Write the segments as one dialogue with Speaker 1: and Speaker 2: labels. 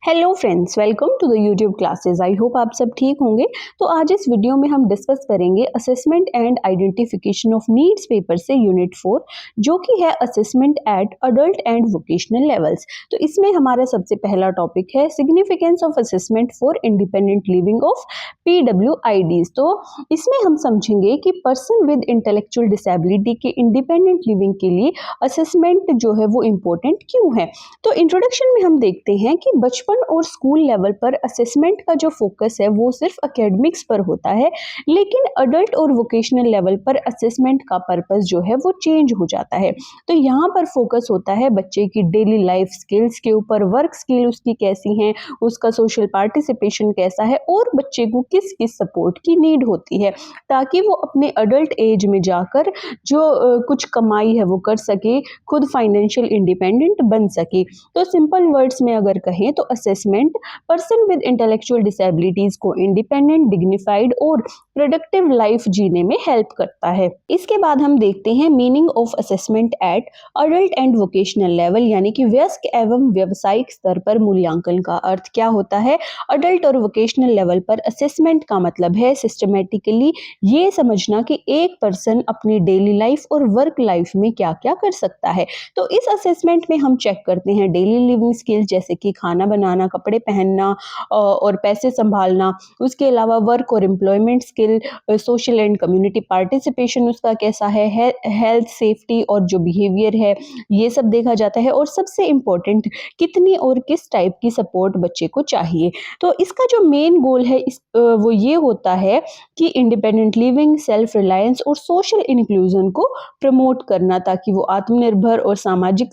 Speaker 1: Hello friends, welcome to the YouTube classes. I hope आप सब ठीक होंगे। तो आज इस वीडियो में हम डिस्कस करेंगे assessment and identification of needs paper से यूनिट 4, जो कि है assessment at adult and vocational levels. तो इसमें हमारा सबसे पहला टॉपिक है significance of assessment for independent living of PWIDs। तो इसमें हम समझेंगे कि पर्सन विद इंटेलेक्चुअल डिसेबिलिटी के इंडिपेंडेंट लिविंग के लिए असेसमेंट जो है वो इम्पोर्टेंट क्यों है। तो इंट्रोडक्शन में हम देखते हैं कि बचपन और स्कूल लेवल पर असेसमेंट का जो फोकस है वो सिर्फ एकेडमिक्स पर होता है, लेकिन अडल्ट और वोकेशनल लेवल पर असेसमेंट का पर्पस जो है वो चेंज हो जाता है। तो यहाँ पर फोकस होता है बच्चे की डेली लाइफ स्किल्स के ऊपर, वर्क स्किल उसकी कैसी हैं, उसका सोशल पार्टिसिपेशन कैसा है और बच्चे को किस किस सपोर्ट की नीड होती है, ताकि वो अपने अडल्ट एज में जाकर जो कुछ कमाई है वो कर सके, खुद फाइनेंशियल इंडिपेंडेंट बन सके। तो सिंपल वर्ड्स में अगर कहें तो assessment person with intellectual disabilities को इंडिपेंडेंट, डिग्निफाइड और प्रोडक्टिव लाइफ जीने में हेल्प करता है। इसके बाद हम देखते हैं meaning of assessment at adult and vocational level, यानी कि वयस्क एवं व्यावसायिक स्तर पर मूल्यांकन का अर्थ क्या होता है। अडल्ट और वोकेशनल लेवल पर असेसमेंट का मतलब है सिस्टमेटिकली ये समझना कि एक पर्सन अपनी डेली लाइफ और वर्क लाइफ में क्या क्या कर सकता है। तो इस असेसमेंट में हम चेक करते हैं डेली लिविंग स्किल्स, जैसे कि खाना बनाना, कपड़े पहनना और पैसे संभालना। उसके अलावा वर्क और employment skill, social and community participation उसका कैसा है, हेल्थ, सेफ्टी और जो बिहेवियर है ये सब देखा जाता है। और सबसे इम्पोर्टेंट, कितनी और किस टाइप की सपोर्ट बच्चे को चाहिए। तो इसका जो मेन गोल है वो ये होता है कि इंडिपेंडेंट लिविंग, सेल्फ रिलायंस और सोशल इंक्लूजन को प्रमोट करना, ताकि वो आत्मनिर्भर और सामाजिक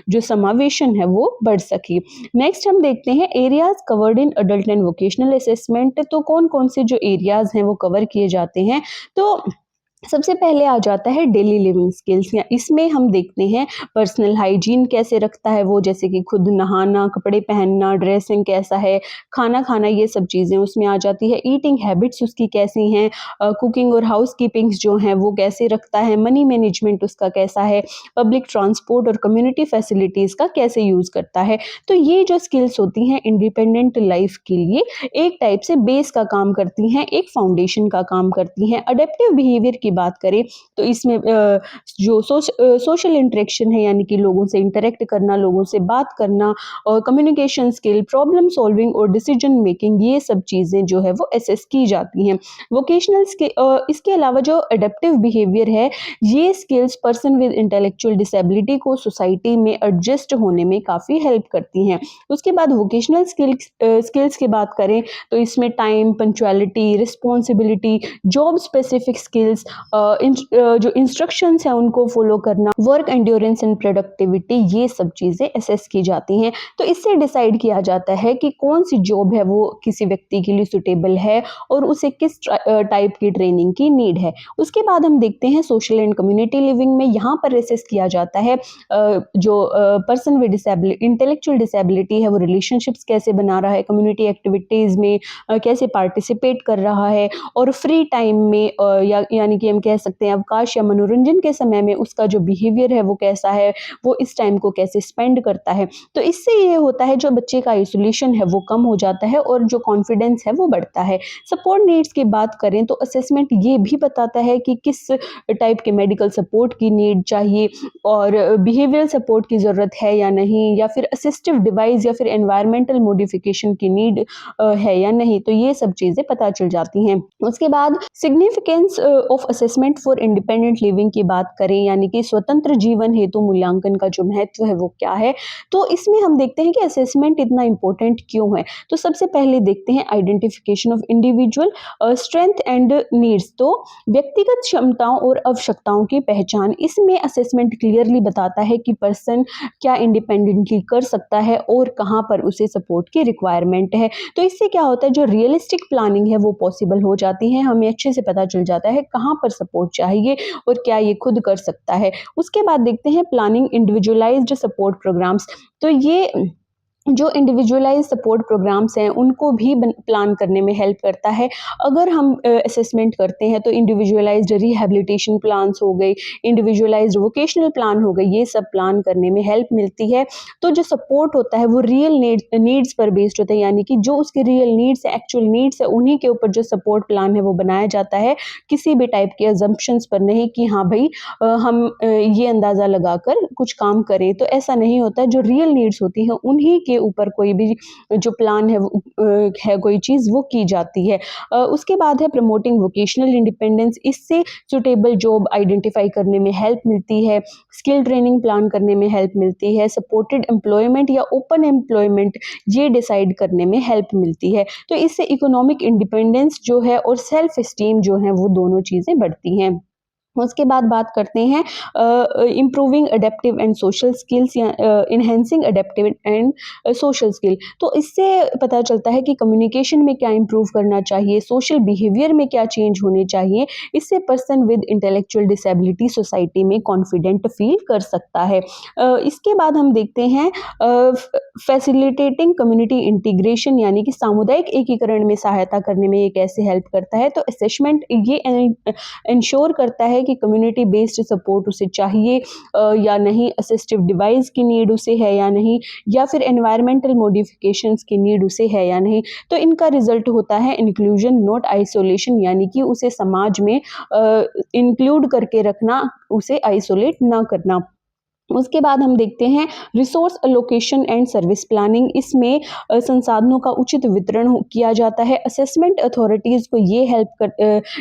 Speaker 1: जो समावेशन है वो बढ़ सके। नेक्स्ट हम देखते हैं areas covered in adult and vocational assessment. तो कौन कौन से जो एरियाज हैं वो कवर किए जाते हैं। तो सबसे पहले आ जाता है डेली लिविंग स्किल्स। या इसमें हम देखते हैं पर्सनल हाइजीन कैसे रखता है वो, जैसे कि खुद नहाना, कपड़े पहनना, ड्रेसिंग कैसा है, खाना खाना, ये सब चीज़ें उसमें आ जाती है। ईटिंग हैबिट्स उसकी कैसी हैं, कुकिंग और हाउस कीपिंग्स जो हैं वो कैसे रखता है, मनी मैनेजमेंट उसका कैसा है, पब्लिक ट्रांसपोर्ट और कम्युनिटी फैसिलिटीज़ का कैसे यूज़ करता है। तो ये जो स्किल्स होती हैं इंडिपेंडेंट लाइफ के लिए एक टाइप से बेस का काम करती हैं, एक फाउंडेशन का काम करती हैं। अडेप्टिव बिहेवियर की बात करें तो इसमें जो सोशल इंटरेक्शन है, यानी कि लोगों से इंटरेक्ट करना, लोगों से बात करना, और कम्युनिकेशन स्किल, प्रॉब्लम सॉल्विंग और डिसीजन मेकिंग, ये सब चीज़ें जो है वो असेस की जाती हैं। वोकेशनल इसके अलावा जो अडेप्टिव बिहेवियर है, ये skills person with intellectual disability को सोसाइटी में एडजस्ट होने में काफ़ी हेल्प करती हैं। उसके बाद वोकेशनल स्किल्स की बात करें तो इसमें time, punctuality, responsibility, job specific skills, जो इंस्ट्रक्शंस हैं उनको फॉलो करना, वर्क एंड्योरेंस एंड प्रोडक्टिविटी, ये सब चीज़ें असेस की जाती हैं। तो इससे डिसाइड किया जाता है कि कौन सी जॉब है वो किसी व्यक्ति के लिए सुटेबल है और उसे किस टाइप की ट्रेनिंग की नीड है। उसके बाद हम देखते हैं सोशल एंड कम्युनिटी लिविंग में, यहाँ पर असेस किया जाता है जो पर्सन विद इंटेलेक्चुअल डिसेबिलिटी है वो रिलेशनशिप्स कैसे बना रहा है, कम्युनिटी एक्टिविटीज़ में कैसे पार्टिसिपेट कर रहा है, और फ्री टाइम में यानी कि हम कह सकते हैं अवकाश या मनोरंजन के समय में उसका जो बिहेवियर है वो कैसा है, वो इस टाइम को कैसे स्पेंड करता है। तो इससे ये होता है जो बच्चे का आइसोलेशन है वो कम हो जाता है और जो कॉन्फिडेंस है वो बढ़ता है। सपोर्ट नीड्स की बात करें तो असेसमेंट ये भी बताता है कि किस टाइप के मेडिकल सपोर्ट की नीड चाहिए, और बिहेवियरल सपोर्ट की ज़रूरत है या नहीं, या फिर असिस्टिव डिवाइस या फिर एनवायरमेंटल मॉडिफिकेशन की नीड है या नहीं। तो ये सब चीज़ें पता चल जाती हैं। उसके बाद significance of assessment for independent living की बात करें, यानी कि स्वतंत्र जीवन हेतु मूल्यांकन का जो महत्व है वो क्या है। तो इसमें हम देखते हैं कि असेसमेंट इतना इंपॉर्टेंट क्यों है। तो सबसे पहले देखते हैं identification of individual strength and needs. तो व्यक्तिगत क्षमताओं और आवश्यकताओं की पहचान, इसमें असेसमेंट क्लियरली बताता है कि पर्सन क्या इंडिपेंडेंटली कर सकता है और कहाँ पर उसे सपोर्ट की रिक्वायरमेंट है। तो इससे क्या होता है, जो रियलिस्टिक प्लानिंग है वो पॉसिबल हो जाती है, हमें अच्छे से पता चल जाता है कहाँ पर सपोर्ट चाहिए और क्या ये खुद कर सकता है। उसके बाद देखते हैं प्लानिंग इंडिविजुअलाइज्ड सपोर्ट प्रोग्राम्स। तो ये जो इंडिविजुअलाइज सपोर्ट प्रोग्राम्स हैं उनको भी प्लान करने में हेल्प करता है। अगर हम असेसमेंट करते हैं तो इंडिविजुअलाइज्ड रिहैबिलिटेशन प्लान्स हो गए, इंडिविजुअलाइज्ड वोकेशनल प्लान हो गए, ये सब प्लान करने में हेल्प मिलती है। तो जो सपोर्ट होता है वो रियल नीड्स पर बेस्ड होता है, यानी कि जो उसके रियल नीड्स है, एक्चुअल नीड्स है, उन्हीं के ऊपर जो सपोर्ट प्लान है वो बनाया जाता है, किसी भी टाइप के अजम्पशंस पर नहीं कि हाँ भाई हम ये अंदाज़ा लगाकर कुछ काम करें। तो ऐसा नहीं होता है, जो रियल नीड्स होती हैं उन्हीं के ऊपर कोई भी जो प्लान है वो है कोई चीज़ वो की जाती है। उसके बाद है प्रमोटिंग वोकेशनल इंडिपेंडेंस। इससे सुटेबल जॉब आइडेंटिफाई करने में हेल्प मिलती है, स्किल ट्रेनिंग प्लान करने में हेल्प मिलती है, सपोर्टेड एम्प्लॉयमेंट या ओपन एम्प्लॉयमेंट ये डिसाइड करने में हेल्प मिलती है। तो इससे इकोनॉमिक इंडिपेंडेंस जो है और सेल्फ एस्टीम जो है वो दोनों चीज़ें बढ़ती हैं। उसके बाद बात करते हैं improving adaptive and social skills या enhancing adaptive and social skill. तो इससे पता चलता है कि कम्युनिकेशन में क्या इम्प्रूव करना चाहिए, सोशल बिहेवियर में क्या चेंज होने चाहिए। इससे person with intellectual disability society में कॉन्फिडेंट फील कर सकता है। इसके बाद हम देखते हैं फैसिलिटेटिंग कम्युनिटी इंटीग्रेशन, यानी कि सामुदायिक एकीकरण में सहायता करने में ये कैसे हेल्प करता है। तो असेसमेंट ये इंश्योर करता है कि कम्युनिटी बेस्ड सपोर्ट उसे चाहिए या नहीं, असिस्टिव डिवाइस की नीड उसे है या नहीं, या फिर एनवायरमेंटल मॉडिफिकेशंस की नीड उसे है या नहीं। तो इनका रिजल्ट होता है इंक्लूजन नॉट आइसोलेशन, यानी कि उसे समाज में इंक्लूड करके रखना, उसे आइसोलेट ना करना। उसके बाद हम देखते हैं resource allocation and service planning. इसमें संसाधनों का उचित वितरण किया जाता है। असेसमेंट अथॉरिटीज़ को ये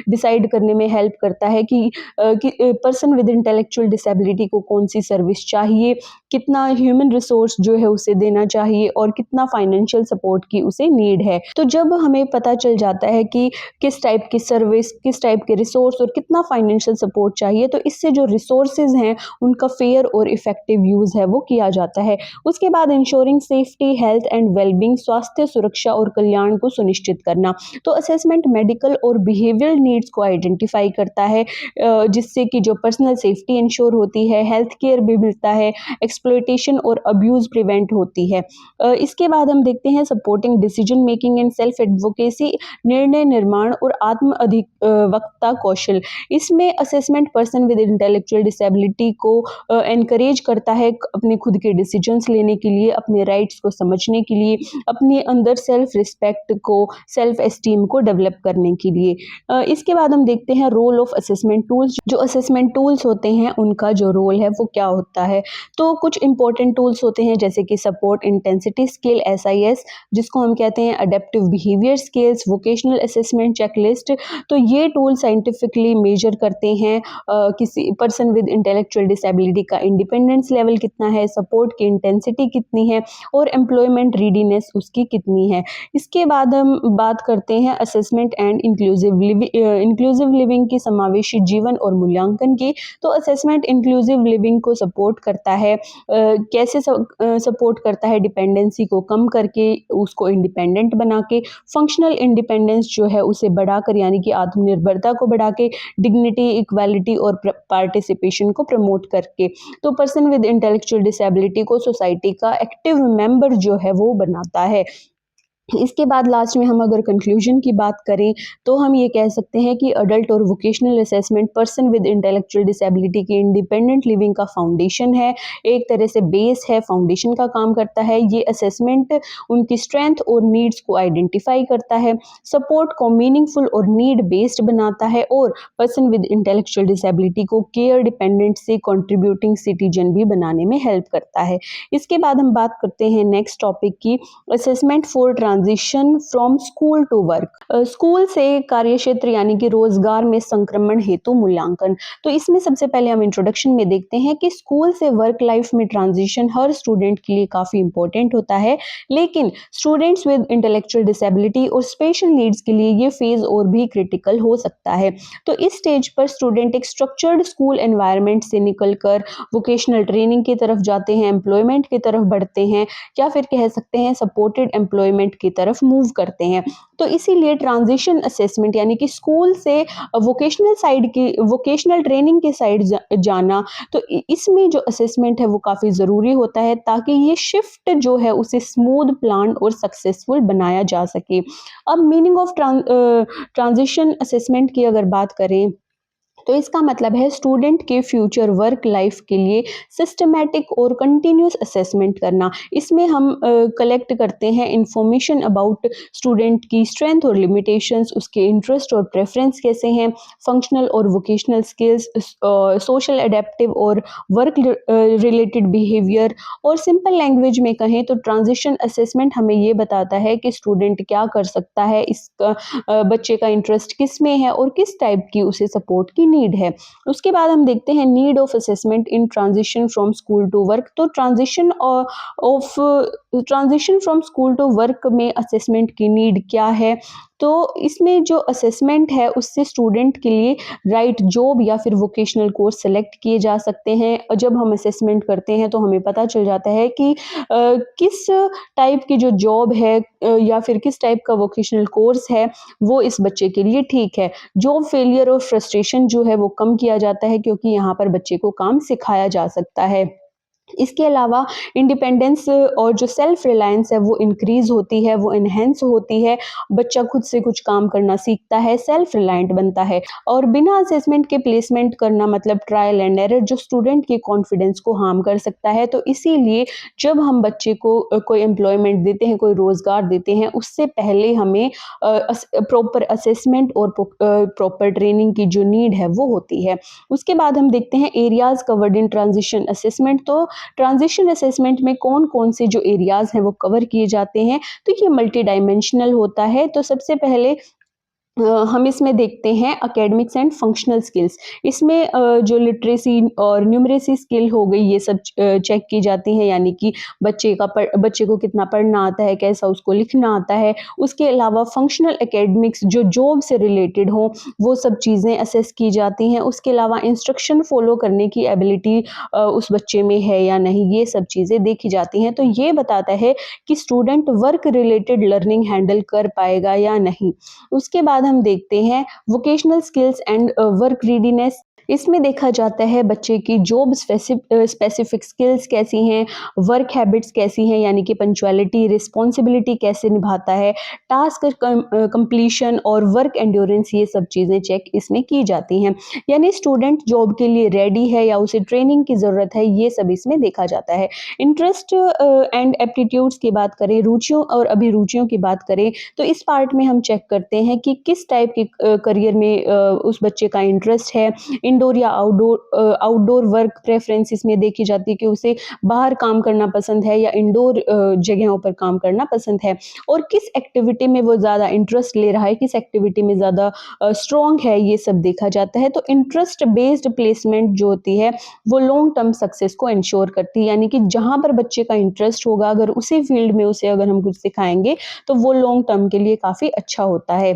Speaker 1: डिसाइड करने में हेल्प करता है कि पर्सन विद इंटेलेक्चुअल डिसेबिलिटी को कौन सी सर्विस चाहिए, कितना ह्यूमन रिसोर्स जो है उसे देना चाहिए और कितना फाइनेंशियल सपोर्ट की उसे नीड है। तो जब हमें पता चल जाता है कि किस टाइप की सर्विस, किस टाइप के रिसोर्स और कितना फाइनेंशियल सपोर्ट चाहिए, तो इससे जो रिसोर्सेज हैं उनका फेयर और इफेक्टिव यूज़ है वो किया जाता है। उसके बाद ensuring safety, health and wellbeing, स्वास्थ्य, सुरक्षा और कल्याण को सुनिश्चित करना। तो असेसमेंट मेडिकल और बिहेवियरल नीड्स को आइडेंटिफाई करता है, जिससे कि जो पर्सनल सेफ्टी इंश्योर होती है, हेल्थ केयर भी मिलता है, एक्सप्लॉयटेशन और अब्यूज़ प्रिवेंट होती है। इसके बाद हम देखते हैं supporting decision making and self advocacy, निर्णय निर्माण और आत्म अधिवक्ता कौशल। इसमें assessment person with intellectual disability को एनकरेज करता है अपने खुद के डिसीजंस लेने के लिए, अपने राइट्स को समझने के लिए, अपने अंदर सेल्फ रिस्पेक्ट को, सेल्फ एस्टीम को डेवलप करने के लिए। इसके बाद हम देखते हैं रोल ऑफ असेसमेंट टूल्स। जो असेसमेंट टूल्स होते हैं उनका जो रोल है वो क्या होता है। तो कुछ इंपॉर्टेंट टूल्स होते हैं जैसे कि सपोर्ट इंटेंसिटी स्केल SIS, जिसको हम कहते हैं adaptive behaviour scales, vocational assessment checklist. तो ये टूल साइंटिफिकली मेजर करते हैं किसी पर्सन विद इंटेलेक्चुअल डिसेबिलिटी का इंडिपेंडेंस लेवल कितना है, सपोर्ट की इंटेंसिटी कितनी है और एम्प्लॉयमेंट रीडीनेस उसकी कितनी है। इसके बाद हम बात करते हैं असेसमेंट एंड इंक्लूसिव लिविंग की, समावेशी जीवन और मूल्यांकन की। तो असेसमेंट इंक्लूसिव लिविंग को सपोर्ट करता है। कैसे सपोर्ट करता है, डिपेंडेंसी को कम करके उसको इंडिपेंडेंट बना के, फंक्शनल इंडिपेंडेंस जो है उसे बढ़ाकर, यानी कि आत्मनिर्भरता को बढ़ा के, डिग्निटी, इक्वालिटी और पार्टिसिपेशन को प्रमोट करके। तो पर्सन विद इंटेलेक्चुअल डिसेबिलिटी को सोसाइटी का एक्टिव मेंबर जो है वो बनाता है। इसके बाद लास्ट में हम अगर कंक्लूजन की बात करें तो हम ये कह सकते हैं कि अडल्ट और vocational assessment person with intellectual disability की इंडिपेंडेंट लिविंग का फाउंडेशन है, एक तरह से बेस है, फाउंडेशन का काम करता है। ये असेसमेंट उनकी स्ट्रेंथ और नीड्स को आइडेंटिफाई करता है, सपोर्ट को मीनिंगफुल और नीड बेस्ड बनाता है और पर्सन विद इंटेलेक्चुअल डिसेबिलिटी को केयर डिपेंडेंट से कंट्रीब्यूटिंग सिटीजन भी बनाने में हेल्प करता है। इसके बाद हम बात करते हैं नेक्स्ट टॉपिक की, assessment for transition from school to work. School से कार्यक्षेत्र यानी कि रोजगार में संक्रमण हेतु मूल्यांकन। तो इसमें सबसे पहले हम इंट्रोडक्शन में देखते हैं कि स्कूल से वर्क लाइफ में ट्रांजिशन हर स्टूडेंट के लिए काफी इंपॉर्टेंट होता है, लेकिन स्टूडेंट्स विद इंटेलेक्चुअल डिसेबिलिटी और स्पेशल नीड्स के लिए ये फेज और भी क्रिटिकल हो सकता है। तो इस स्टेज पर स्टूडेंट एक स्ट्रक्चर्ड स्कूल एनवायरनमेंट से निकलकर वोकेशनल ट्रेनिंग की तरफ जाते हैं, एम्प्लॉयमेंट की तरफ बढ़ते हैं, या फिर कह सकते हैं सपोर्टेड एम्प्लॉयमेंट की तरफ मूव करते हैं। तो इसीलिए ट्रांजिशन असेसमेंट यानी कि स्कूल से वोकेशनल ट्रेनिंग की साइड जाना, तो इसमें जो असेसमेंट है वो काफ़ी ज़रूरी होता है ताकि ये शिफ्ट जो है उसे स्मूथ, प्लान और सक्सेसफुल बनाया जा सके। अब मीनिंग ऑफ ट्रांजिशन असेसमेंट की अगर बात करें, तो इसका मतलब है स्टूडेंट के फ्यूचर वर्क लाइफ के लिए सिस्टमैटिक और कंटिन्यूस असेसमेंट करना। इसमें हम कलेक्ट करते हैं इंफॉर्मेशन अबाउट स्टूडेंट की स्ट्रेंथ और लिमिटेशंस, उसके इंटरेस्ट और प्रेफरेंस कैसे हैं, फंक्शनल और वोकेशनल स्किल्स, सोशल एडेप्टिव और वर्क रिलेटेड बिहेवियर। और सिंपल लैंग्वेज में कहें तो ट्रांजिशन असेसमेंट हमें ये बताता है कि स्टूडेंट क्या कर सकता है, इसका बच्चे का इंटरेस्ट किस में है और किस टाइप की उसे सपोर्ट की नीड है। उसके बाद हम देखते हैं need of assessment in transition from school to work. तो transition from school to work में असेसमेंट की नीड क्या है, तो इसमें जो असेसमेंट है उससे स्टूडेंट के लिए राइट जॉब या फिर वोकेशनल कोर्स सेलेक्ट किए जा सकते हैं। और जब हम असेसमेंट करते हैं तो हमें पता चल जाता है कि किस टाइप की जो जॉब है या फिर किस टाइप का वोकेशनल कोर्स है वो इस बच्चे के लिए ठीक है। जॉब फेलियर और फ्रस्ट्रेशन जो है वो कम किया जाता है क्योंकि यहाँ पर बच्चे को काम सिखाया जा सकता है। इसके अलावा इंडिपेंडेंस और जो सेल्फ रिलायंस है वो इंक्रीज होती है, वो इन्हेंस होती है। बच्चा खुद से कुछ काम करना सीखता है, सेल्फ रिलायंट बनता है। और बिना असेसमेंट के प्लेसमेंट करना मतलब ट्रायल एंड एरर, जो स्टूडेंट के कॉन्फिडेंस को हार्म कर सकता है। तो इसीलिए जब हम बच्चे को कोई एम्प्लॉयमेंट देते हैं, कोई रोजगार देते हैं, उससे पहले हमें प्रॉपर असेसमेंट और प्रॉपर ट्रेनिंग की जो नीड है वो होती है। उसके बाद हम देखते हैं areas covered in transition assessment. तो ट्रांजिशन असेसमेंट में कौन कौन से जो एरियाज हैं वो कवर किए जाते हैं, तो ये मल्टी डायमेंशनल होता है। तो सबसे पहले हम इसमें देखते हैं एकेडमिक्स एंड फंक्शनल स्किल्स। इसमें जो लिटरेसी और न्यूमरेसी स्किल हो गई, ये सब चेक की जाती हैं, यानी कि बच्चे को कितना पढ़ना आता है, कैसा उसको लिखना आता है। उसके अलावा फंक्शनल एकेडमिक्स जो जॉब से रिलेटेड हो वो सब चीज़ें असेस की जाती हैं। उसके अलावा इंस्ट्रक्शन फॉलो करने की एबिलिटी उस बच्चे में है या नहीं, ये सब चीज़ें देखी जाती हैं। तो ये बताता है कि student work related learning handle कर पाएगा या नहीं। उसके बाद हम देखते हैं vocational skills and work readiness. इसमें देखा जाता है बच्चे की जॉब स्पेसिफिक स्किल्स कैसी हैं, वर्क हैबिट्स कैसी हैं, यानी कि पंक्चुअलिटी, रिस्पॉन्सिबिलिटी कैसे निभाता है, टास्क कंप्लीशन और वर्क एंड्योरेंस, ये सब चीज़ें चेक इसमें की जाती हैं। यानी स्टूडेंट जॉब के लिए रेडी है या उसे ट्रेनिंग की ज़रूरत है, ये सब इसमें देखा जाता है। इंटरेस्ट एंड एप्टीट्यूड्स की बात करें, रुचियों और अभिरुचियों की बात करें, तो इस पार्ट में हम चेक करते हैं कि किस टाइप के करियर में उस बच्चे का इंटरेस्ट है। इंडोर या आउटडोर वर्क प्रेफरेंस इसमें देखी जाती है कि उसे बाहर काम करना पसंद है या इंडोर जगहों पर काम करना पसंद है, और किस एक्टिविटी में वो ज़्यादा इंटरेस्ट ले रहा है, किस एक्टिविटी में ज़्यादा स्ट्रॉन्ग है, ये सब देखा जाता है। तो इंटरेस्ट बेस्ड प्लेसमेंट जो होती है वो लॉन्ग टर्म सक्सेस को इंश्योर करती है, यानी कि जहाँ पर बच्चे का इंटरेस्ट होगा, अगर उसी फील्ड में उसे अगर हम कुछ सिखाएंगे तो वो लॉन्ग टर्म के लिए काफ़ी अच्छा होता है।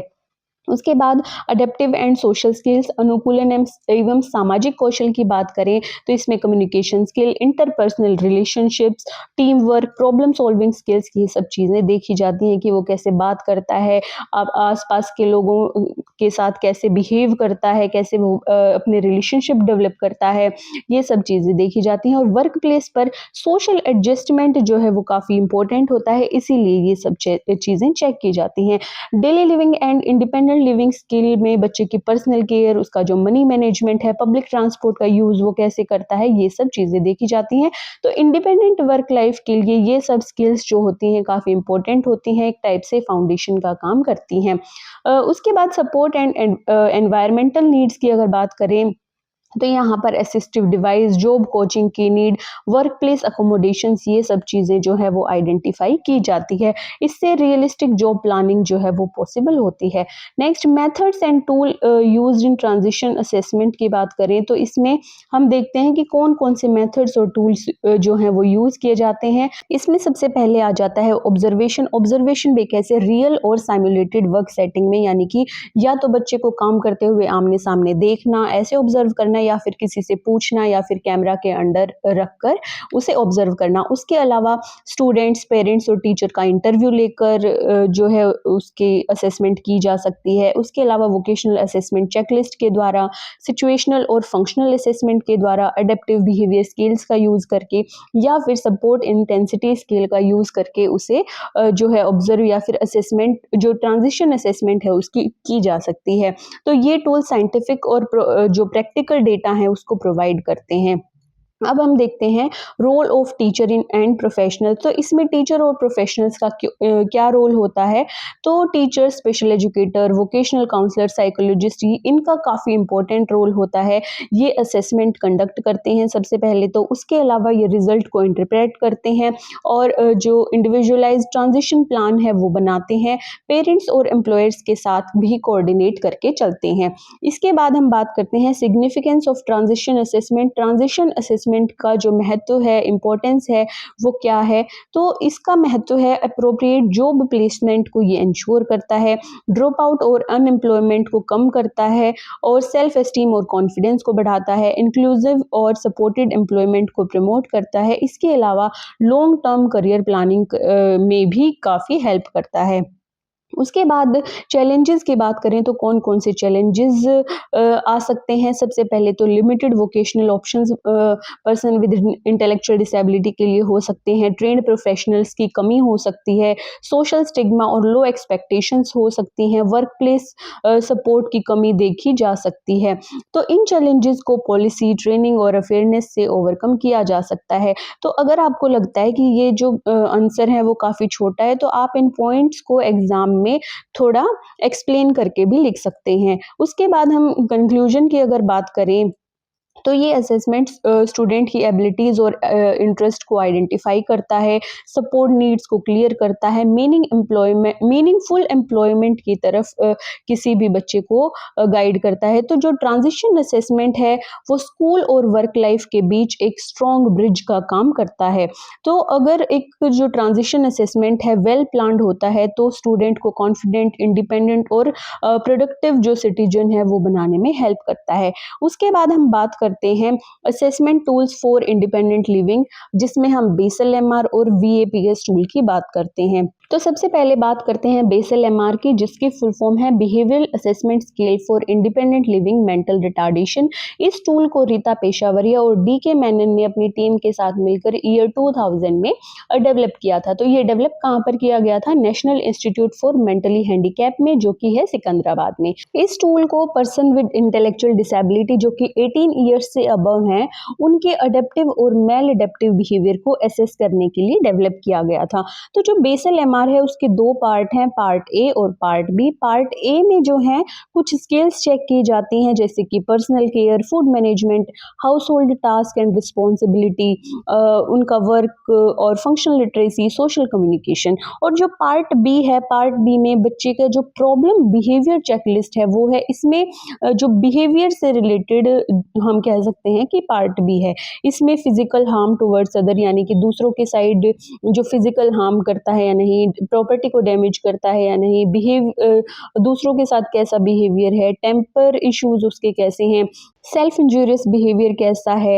Speaker 1: उसके बाद अडेप्टिव एंड सोशल स्किल्स, अनुकूलन एवं सामाजिक कौशल की बात करें तो इसमें communication skill, interpersonal relationships, team work, problem solving skills, ये सब चीज़ें देखी जाती हैं कि वो कैसे बात करता है, अब आसपास के लोगों के साथ कैसे बिहेव करता है, कैसे वो अपने रिलेशनशिप डेवलप करता है, ये सब चीज़ें देखी जाती हैं। और वर्क प्लेस पर सोशल एडजस्टमेंट जो है वो काफ़ी इंपॉर्टेंट होता है, इसीलिए ये सब चीज़ें चेक की जाती हैं। Daily living and independent living skill में बच्चे की पर्सनल केयर, उसका जो मनी मैनेजमेंट है, पब्लिक ट्रांसपोर्ट का यूज वो कैसे करता है, ये सब चीजें देखी जाती हैं। तो इंडिपेंडेंट वर्क लाइफ के लिए ये सब स्किल्स जो होती हैं काफी इंपॉर्टेंट होती हैं, एक टाइप से फाउंडेशन का काम करती हैं। उसके बाद सपोर्ट एंड एनवायरमेंटल नीड्स की अगर बात करें तो यहाँ पर असिस्टिव डिवाइस, जॉब कोचिंग की नीड, वर्क प्लेस अकोमोडेशंस, ये सब चीज़ें जो है वो आइडेंटिफाई की जाती है। इससे रियलिस्टिक जॉब प्लानिंग जो है वो पॉसिबल होती है। Next, methods and tool used in transition assessment की बात करें तो इसमें हम देखते हैं कि कौन कौन से मेथड्स और टूल्स जो हैं वो यूज़ किए जाते हैं। इसमें सबसे पहले आ जाता है ऑब्जर्वेशन। ऑब्जर्वेशन भी कैसे, रियल और साइमुलेटेड वर्क सेटिंग में, यानी कि या तो बच्चे को काम करते हुए आमने सामने देखना, ऐसे ऑब्जर्व करना, या फिर किसी से पूछना या फिर कैमरा के अंडर रखकर उसे ऑब्जर्व करना। उसके अलावा स्टूडेंट्स, पेरेंट्स और टीचर का इंटरव्यू लेकर जो है उसकी असेसमेंट की जा सकती है। उसके अलावा वोकेशनल असेसमेंट चेकलिस्ट के द्वारा, सिचुएशनल और फंक्शनल असेसमेंट के द्वारा, अडेप्टिव बिहेवियर स्किल्स का यूज़ करके या फिर सपोर्ट इंटेंसिटी स्केल का यूज़ करके उसे जो है ऑब्जर्व या फिर असेसमेंट, जो ट्रांजिशन असेसमेंट है उसकी की जा सकती है। तो ये टूल साइंटिफिक और जो प्रैक्टिकल डेटा है उसको प्रोवाइड करते हैं। अब हम देखते हैं role of teacher in and professional. तो इसमें टीचर और प्रोफेशनल्स का क्या रोल होता है। तो teacher, special educator, vocational counsellor, psychologist, इनका काफ़ी इंपॉर्टेंट रोल होता है। ये असेसमेंट कंडक्ट करते हैं सबसे पहले तो, उसके अलावा ये रिजल्ट को इंटरप्रेट करते हैं और जो इंडिविजुअलाइज ट्रांजिशन प्लान है वो बनाते हैं। पेरेंट्स और एम्प्लॉयर्स के साथ भी कोऑर्डिनेट करके चलते हैं। इसके बाद हम बात करते हैं significance of transition assessment. Transition assessment का जो महत्व है, इंपॉर्टेंस है, वो क्या है। तो इसका महत्व है अप्रोप्रिएट जॉब प्लेसमेंट को ये इंश्योर करता है, ड्रॉप आउट और अनएम्प्लॉयमेंट को कम करता है और सेल्फ एस्टीम और कॉन्फिडेंस को बढ़ाता है, इंक्लूसिव और सपोर्टेड एम्प्लॉयमेंट को प्रमोट करता है। इसके अलावा लॉन्ग टर्म करियर प्लानिंग में भी काफ़ी हेल्प करता है। उसके बाद चैलेंजेस की बात करें तो कौन कौन से चैलेंजेस आ सकते हैं। सबसे पहले तो limited vocational options person with intellectual disability के लिए हो सकते हैं, ट्रेन्ड प्रोफेशनल्स की कमी हो सकती है, सोशल स्टिग्मा और लो एक्सपेक्टेशंस हो सकती हैं, वर्क प्लेस सपोर्ट की कमी देखी जा सकती है। तो इन चैलेंजेस को पॉलिसी, ट्रेनिंग और अवेयरनेस से ओवरकम किया जा सकता है। तो अगर आपको लगता है कि ये जो आंसर है वो काफ़ी छोटा है तो आप इन पॉइंट्स को एग्जाम में थोड़ा एक्सप्लेन करके भी लिख सकते हैं। उसके बाद हम कंक्लूजन की अगर बात करें तो ये असेसमेंट स्टूडेंट की एबिलिटीज़ और इंटरेस्ट को आइडेंटिफाई करता है, सपोर्ट नीड्स को क्लियर करता है, मीनिंगफुल एम्प्लॉयमेंट की तरफ किसी भी बच्चे को गाइड करता है। तो जो ट्रांजिशन असेसमेंट है वो स्कूल और वर्क लाइफ के बीच एक स्ट्रॉन्ग ब्रिज का काम करता है। तो अगर एक जो ट्रांजिशन असेसमेंट है वेल प्लान्ड होता है तो स्टूडेंट को कॉन्फिडेंट, इंडिपेंडेंट और प्रोडक्टिव जो सिटीजन है वो बनाने में हेल्प करता है। उसके बाद हम बात करते हैं assessment tools for independent living, जिसमें हम बेसल एमआर और वीएपीएस टूल की बात करते हैं। तो सबसे पहले बात करते हैं बेसल एमआर की, जिसकी फुल फॉर्म है behavioural assessment scale for independent living mental retardation. इस टूल को रीता पेशावरिया और डीके मेनन ने अपनी टीम के साथ मिलकर ईयर 2000 में डेवलप किया था। तो ये डेवलप कहाँ पर किया गया था, national institute for mentally handicap में, जो कि है सिकंदराबाद में। इस टूल को पर्सन विद इंटेलेक्चुअल डिसेबिलिटी जो कि 18 ईयर्स से अबव हैं, उनके अडेप्टिव और मेल अडेप्टिव बिहेवियर को एसेस करने के लिए डेवलप किया गया था। तो जो बेसल एमआर है उसके दो पार्ट हैं, पार्ट ए और पार्ट बी। पार्ट ए में जो है कुछ स्किल्स चेक की जाती हैं, जैसे कि personal care, food management, house hold task and responsibility, उनका वर्क और फंक्शनल लिटरेसी, सोशल कम्युनिकेशन। और जो पार्ट बी है, पार्ट बी में बच्चे का जो प्रॉब्लम बिहेवियर चेकलिस्ट है वो है। इसमें जो बिहेवियर से रिलेटेड हम कह सकते हैं कि पार्ट बी है। इसमें फिजिकल हार्म टुवर्ड्स अदर, यानी कि दूसरों के साइड जो फिजिकल हार्म करता है या नहीं, प्रॉपर्टी को डैमेज करता है या नहीं, दूसरों के साथ कैसा बिहेवियर है, टेम्पर इश्यूज उसके कैसे हैं, सेल्फ इंजूरियस बिहेवियर कैसा है,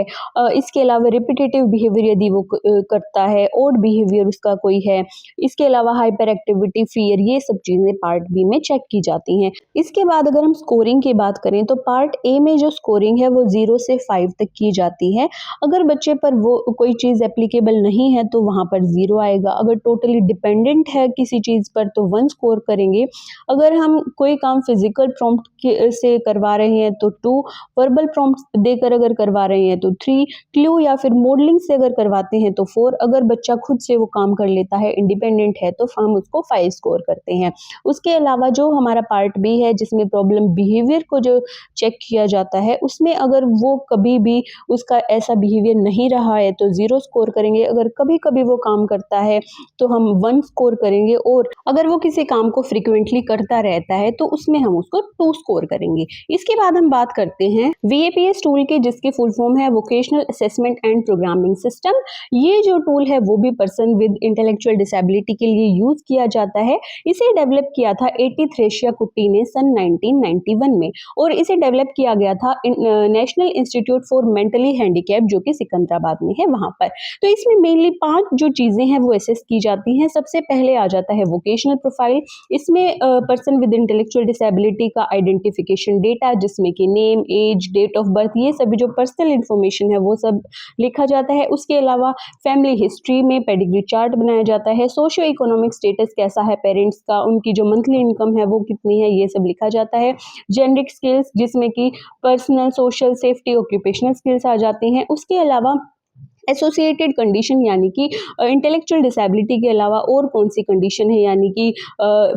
Speaker 1: इसके अलावा रिपीटेटिव बिहेवियर यदि वो करता है, ओड बिहेवियर उसका कोई है, इसके अलावा हाइपर एक्टिविटी, फियर, ये सब चीज़ें पार्ट बी में चेक की जाती हैं। इसके बाद अगर हम स्कोरिंग की बात करें तो पार्ट ए में जो स्कोरिंग है वो 0 से 5 तक की जाती है। अगर बच्चे पर वो कोई चीज़ एप्लीकेबल नहीं है तो वहाँ पर 0 आएगा। अगर टोटली डिपेंडेंट है किसी चीज़ पर तो 1 स्कोर करेंगे। अगर हम कोई काम फिजिकल प्रॉम्प्ट से करवा रहे हैं तो 2, वर्बल प्रॉम्प्ट देकर अगर करवा रहे हैं तो 3, क्लू या फिर मॉडलिंग से अगर करवाते हैं तो 4, अगर बच्चा खुद से वो काम कर लेता है, इंडिपेंडेंट है, तो हम उसको 5 स्कोर करते हैं। उसके अलावा जो हमारा पार्ट बी है जिसमें प्रॉब्लम बिहेवियर को जो चेक किया जाता है, उसमें अगर वो कभी भी उसका ऐसा बिहेवियर नहीं रहा है तो 0 स्कोर करेंगे। अगर कभी कभी वो काम करता है तो हम 1 स्कोर करेंगे, और अगर वो किसी काम को फ्रिक्वेंटली करता रहता है तो उसमें हम उसको 2 स्कोर करेंगे। इसके बाद हम बात करते हैं VAPS टूल के जिसकी फुल फॉर्म है vocational assessment and programming system. ये जो टूल है वो भी पर्सन विद इंटेलेक्चुअल डिसेबिलिटी के लिए यूज किया जाता है। इसे डेवलप किया था एटी थ्रेशिया कुट्टी ने सन 1991 में और इसे डेवलप किया गया था national institute for mentally handicap जो कि सिकंदराबाद में है वहां पर। तो इसमें मेनली 5 जो चीजें हैं वो असेस की जाती हैं। सबसे पहले आ जाता है वोकेशनल प्रोफाइल। इसमें पर्सन विद इंटेलेक्चुअल डिसेबिलिटी का आइडेंटिफिकेशन डेटा जिसमें कि name, age, date of birth, ये सभी जो पर्सनल इंफॉर्मेशन है वो सब लिखा जाता है। उसके अलावा फैमिली हिस्ट्री में पेडिग्री चार्ट बनाया जाता है। सोशियो इकोनॉमिक स्टेटस कैसा है पेरेंट्स का, उनकी जो मंथली इनकम है वो कितनी है, ये सब लिखा जाता है। जेंडरिक स्किल्स जिसमें कि personal, social, safety, occupational skills आ जाती हैं। उसके अलावा एसोसिएटेड कंडीशन यानी कि इंटेलेक्चुअल डिसेबिलिटी के अलावा और कौन सी कंडीशन है, यानी कि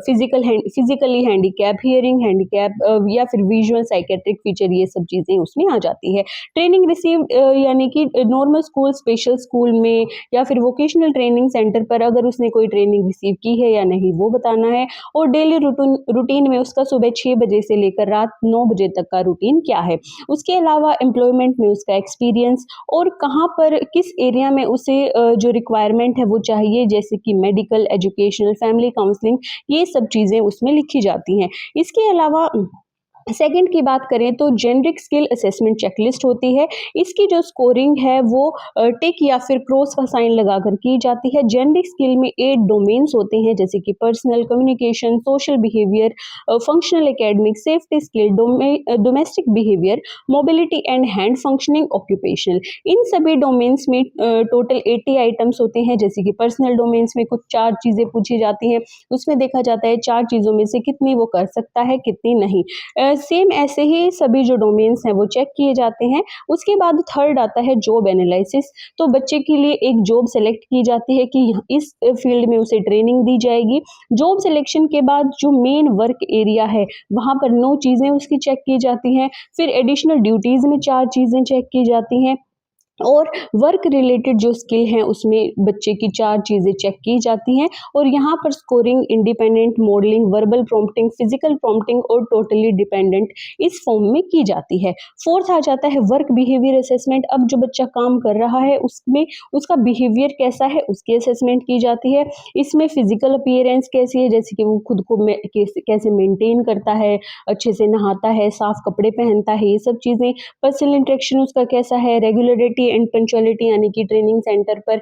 Speaker 1: फिजिकली हैंडीकैप, हियरिंग हैंडीकैप या फिर विजुअल साइकेट्रिक फीचर, ये सब चीज़ें उसमें आ जाती है। ट्रेनिंग रिसीव्ड यानी कि नॉर्मल स्कूल, स्पेशल स्कूल में या फिर वोकेशनल ट्रेनिंग सेंटर पर अगर उसने कोई ट्रेनिंग रिसीव की है या नहीं वो बताना है। और डेली रूटीन में उसका सुबह 6 बजे से लेकर रात 9 बजे तक का रूटीन क्या है। उसके अलावा एम्प्लॉयमेंट में उसका एक्सपीरियंस और कहाँ पर किस एरिया में उसे जो रिक्वायरमेंट है वो चाहिए, जैसे कि मेडिकल, एजुकेशनल, फैमिली काउंसलिंग, ये सब चीज़ें उसमें लिखी जाती हैं। इसके अलावा सेकंड की बात करें तो जेनरिक स्किल असेसमेंट चेकलिस्ट होती है। इसकी जो स्कोरिंग है वो टिक या फिर क्रॉस का साइन लगाकर की जाती है। जेनरिक स्किल में 8 डोमेन्स होते हैं जैसे कि personal, communication, social behaviour, functional academic, safety skill, domestic behaviour, mobility and hand functioning, occupational. इन सभी डोमेन्स में टोटल 80 आइटम्स होते हैं। जैसे कि पर्सनल डोमेन्स में कुछ 4 चीज़ें पूछी जाती हैं, उसमें देखा जाता है 4 चीज़ों में से कितनी वो कर सकता है, कितनी नहीं। सेम ऐसे ही सभी जो डोमेन्स हैं वो चेक किए जाते हैं। उसके बाद थर्ड आता है जॉब एनालिसिस। तो बच्चे के लिए एक जॉब सेलेक्ट की जाती है कि इस फील्ड में उसे ट्रेनिंग दी जाएगी। जॉब सिलेक्शन के बाद जो मेन वर्क एरिया है वहाँ पर 9 चीज़ें उसकी चेक की जाती हैं। फिर एडिशनल ड्यूटीज़ में 4 चीज़ें चेक की जाती हैं और वर्क रिलेटेड जो स्किल हैं उसमें बच्चे की 4 चीज़ें चेक की जाती हैं। और यहाँ पर scoring independent, modelling, verbal prompting, physical prompting और टोटली डिपेंडेंट इस फॉर्म में की जाती है। फोर्थ आ जाता है वर्क बिहेवियर असेसमेंट। अब जो बच्चा काम कर रहा है उसमें उसका बिहेवियर कैसा है उसकी असेसमेंट की जाती है। इसमें फिजिकल अपीयरेंस कैसी है, जैसे कि वो खुद को कैसे मेंटेन करता है, अच्छे से नहाता है, साफ कपड़े पहनता है, ये सब चीज़ें। पर्सनल इंटरेक्शन उसका कैसा है, रेगुलरिटी एंड पंक्चुअलिटी यानी कि ट्रेनिंग सेंटर पर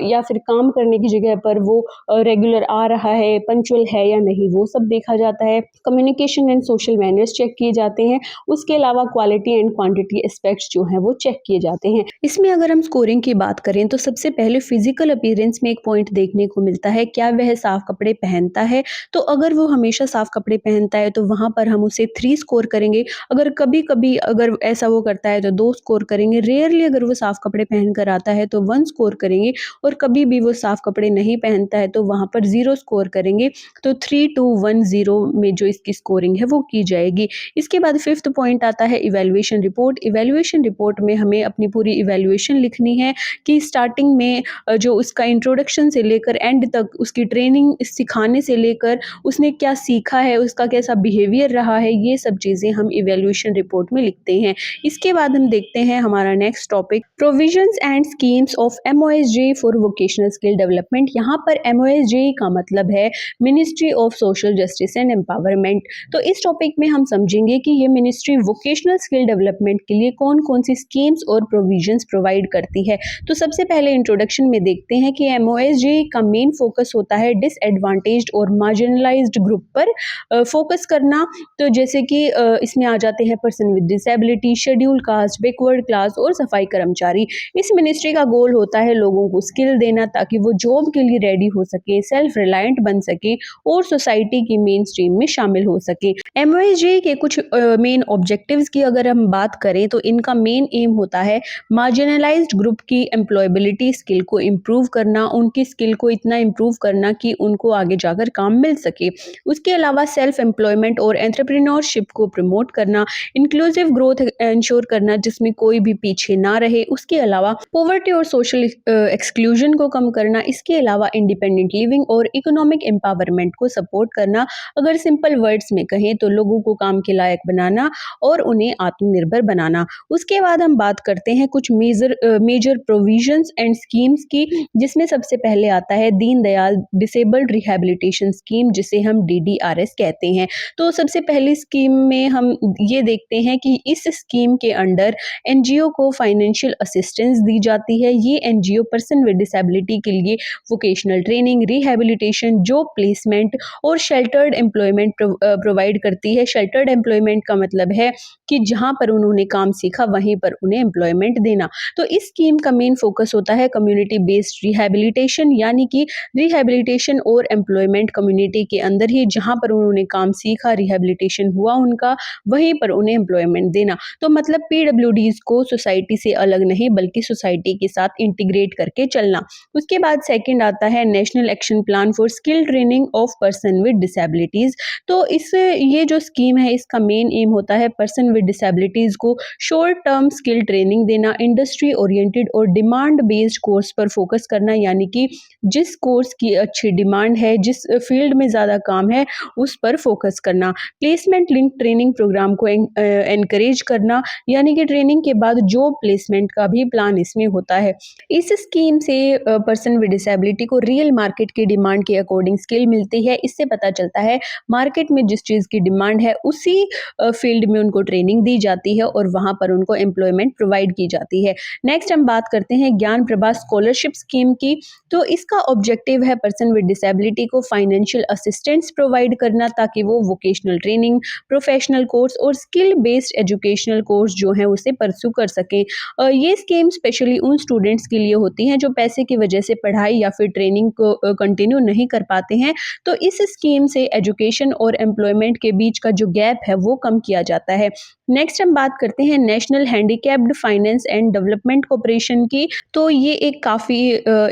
Speaker 1: या फिर काम करने की जगह पर वो रेगुलर आ रहा है, पंक्चुअल है या नहीं, वो सब देखा जाता है। Communication and social manners check किए जाते हैं। उसके अलावा क्वालिटी एंड क्वांटिटी एस्पेक्ट्स जो हैं वो चेक किए जाते हैं। इसमें अगर हम स्कोरिंग की बात करें तो सबसे पहले फिजिकल अपीयरेंस में एक पॉइंट देखने को मिलता है, क्या वह साफ कपड़े पहनता है। तो अगर वो हमेशा साफ कपड़े पहनता है तो वहाँ पर हम उसे 3 स्कोर करेंगे। अगर कभी कभी अगर ऐसा वो करता है तो 2 स्कोर करेंगे। रेयरली अगर वो साफ कपड़े पहनकर आता है तो 1 स्कोर करेंगे और कभी भी वो साफ कपड़े नहीं पहनता है तो वहाँ पर 0 स्कोर करेंगे। तो 3, 2, 1, 0 में जो इसकी स्कोरिंग है वो की जाएगी। इसके बाद 5th पॉइंट आता है इवैल्यूएशन रिपोर्ट। इवैल्यूएशन रिपोर्ट में हमें अपनी पूरी इवैल्यूएशन लिखनी है कि स्टार्टिंग में जो उसका इंट्रोडक्शन से लेकर एंड तक उसकी ट्रेनिंग सिखाने से लेकर उसने क्या सीखा है, उसका कैसा बिहेवियर रहा है, ये सब चीज़ें हम इवैल्यूएशन रिपोर्ट में लिखते हैं। इसके बाद हम देखते हैं हमारा next topic provisions and schemes of MOSJ for vocational skill development. यहाँ पर MOSJ का मतलब है ministry of social justice and empowerment. तो इस टॉपिक में हम समझेंगे कि ये मिनिस्ट्री वोकेशनल स्किल डेवलपमेंट के लिए कौन कौन सी स्कीम्स और प्रोविजंस प्रोवाइड करती है। तो सबसे पहले इंट्रोडक्शन में देखते हैं कि MOSJ का मेन फोकस होता है डिसएडवांटेज्ड और मार्जिनलाइज्ड ग्रुप पर फोकस करना। तो जैसे कि इसमें आ जाते हैं person with disability, schedule caste, backward class और सफाई कर्मचारी। इस मिनिस्ट्री का गोल होता है लोगों को स्किल देना ताकि वो जॉब के लिए रेडी हो सके, सेल्फ रिलायंट बन सके और सोसाइटी की मेन स्ट्रीम में शामिल हो सके। MOSJ के कुछ मेन ऑब्जेक्टिव्स की अगर हम बात करें तो इनका मेन एम होता है मार्जिनलाइज्ड ग्रुप की एम्प्लॉयबिलिटी स्किल को इम्प्रूव करना, उनकी स्किल को इतना इम्प्रूव करना कि उनको आगे जाकर काम मिल सके। उसके अलावा सेल्फ एम्प्लॉयमेंट और एंटरप्रेन्योरशिप को प्रमोट करना, इंक्लूसिव ग्रोथ इंश्योर करना जिसमें कोई भी पीछे ना रहे। उसके अलावा पॉवर्टी और सोशल एक्सक्लूजन को कम करना, इसके अलावा इंडिपेंडेंट लिविंग और इकोनॉमिक एम्पावरमेंट को सपोर्ट करना, अगर सिंपल वर्ड्स में कहें तो लोगों को काम के लायक बनाना और उन्हें आत्मनिर्भर बनाना। उसके बाद हम बात करते हैं कुछ मेजर प्रोविजंस एंड स्कीम्स की, जिसमें सबसे पहले आता है दीनदयाल डिसेबल्ड रिहैबिलिटेशन स्कीम, जिसे हम DDRS कहते हैं। तो सबसे पहली स्कीम में हम ये देखते हैं कि इस स्कीम के अंडर NGO को फाइनेंशियल असिस्टेंस दी जाती है। ये NGO पर्सन विद डिसेबिलिटी के लिए vocational training, rehabilitation, job placement और शेल्टर्ड एम्प्लॉयमेंट प्रोवाइड करती है। शेल्टर्ड एम्प्लॉयमेंट का मतलब है कि जहाँ पर उन्होंने काम सीखा वहीं पर उन्हें एम्प्लॉयमेंट देना। तो इस स्कीम का मेन फोकस होता है कम्युनिटी बेस्ड रिहैबिलिटेशन, यानी कि रिहैबिलिटेशन और एम्प्लॉयमेंट कम्युनिटी के अंदर ही जहाँ पर उन्होंने काम सीखा, रिहैबिलिटेशन हुआ उनका, वहीं पर उन्हें एम्प्लॉयमेंट देना। तो मतलब PWDs को सोसाइटी से अलग नहीं बल्कि सोसाइटी के साथ इंटीग्रेट करके चलना। उसके बाद सेकंड आता है national action plan for skill training of person with disabilities. तो ये जो स्कीम है इसका मेन एम होता है पर्सन विद डिसेबिलिटीज को शॉर्ट टर्म स्किल ट्रेनिंग देना, इंडस्ट्री ओरिएंटेड और डिमांड बेस्ड कोर्स पर फोकस करना, यानी कि जिस कोर्स की अच्छी डिमांड है, जिस फील्ड में ज़्यादा काम है उस पर फोकस करना। प्लेसमेंट लिंक ट्रेनिंग प्रोग्राम को एनकरेज करना, यानी कि ट्रेनिंग के बाद जॉब प्लेसमेंट का भी प्लान इसमें होता है। इस स्कीम से पर्सन विद डिसेबिलिटी को रियल मार्केट की डिमांड के अकॉर्डिंग स्किल मिलती है। इससे पता चलता है मार्केट में जिस चीज़ की डिमांड है उसी फील्ड में उनको ट्रेनिंग दी जाती है और वहाँ पर उनको एम्प्लॉयमेंट प्रोवाइड की जाती है। नेक्स्ट हम बात करते हैं ज्ञान प्रभा स्कॉलरशिप स्कीम की। तो इसका ऑब्जेक्टिव है पर्सन विद डिसेबिलिटी को फाइनेंशियल असिस्टेंस प्रोवाइड करना, ताकि वो वोकेशनल ट्रेनिंग, प्रोफेशनल कोर्स और स्किल बेस्ड एजुकेशनल कोर्स जो है उसे परस्यू कर सकें। ये स्कीम स्पेशली उन स्टूडेंट्स के लिए होती हैं जो पैसे की वजह से पढ़ाई या फिर ट्रेनिंग को कंटिन्यू नहीं कर पाते हैं। तो इस स्कीम से एजुकेशन और एम्प्लॉयमेंट के बीच का जो गैप है वो कम किया जाता है। नेक्स्ट हम बात करते हैं national handicapped finance and development corporation की। तो ये एक काफ़ी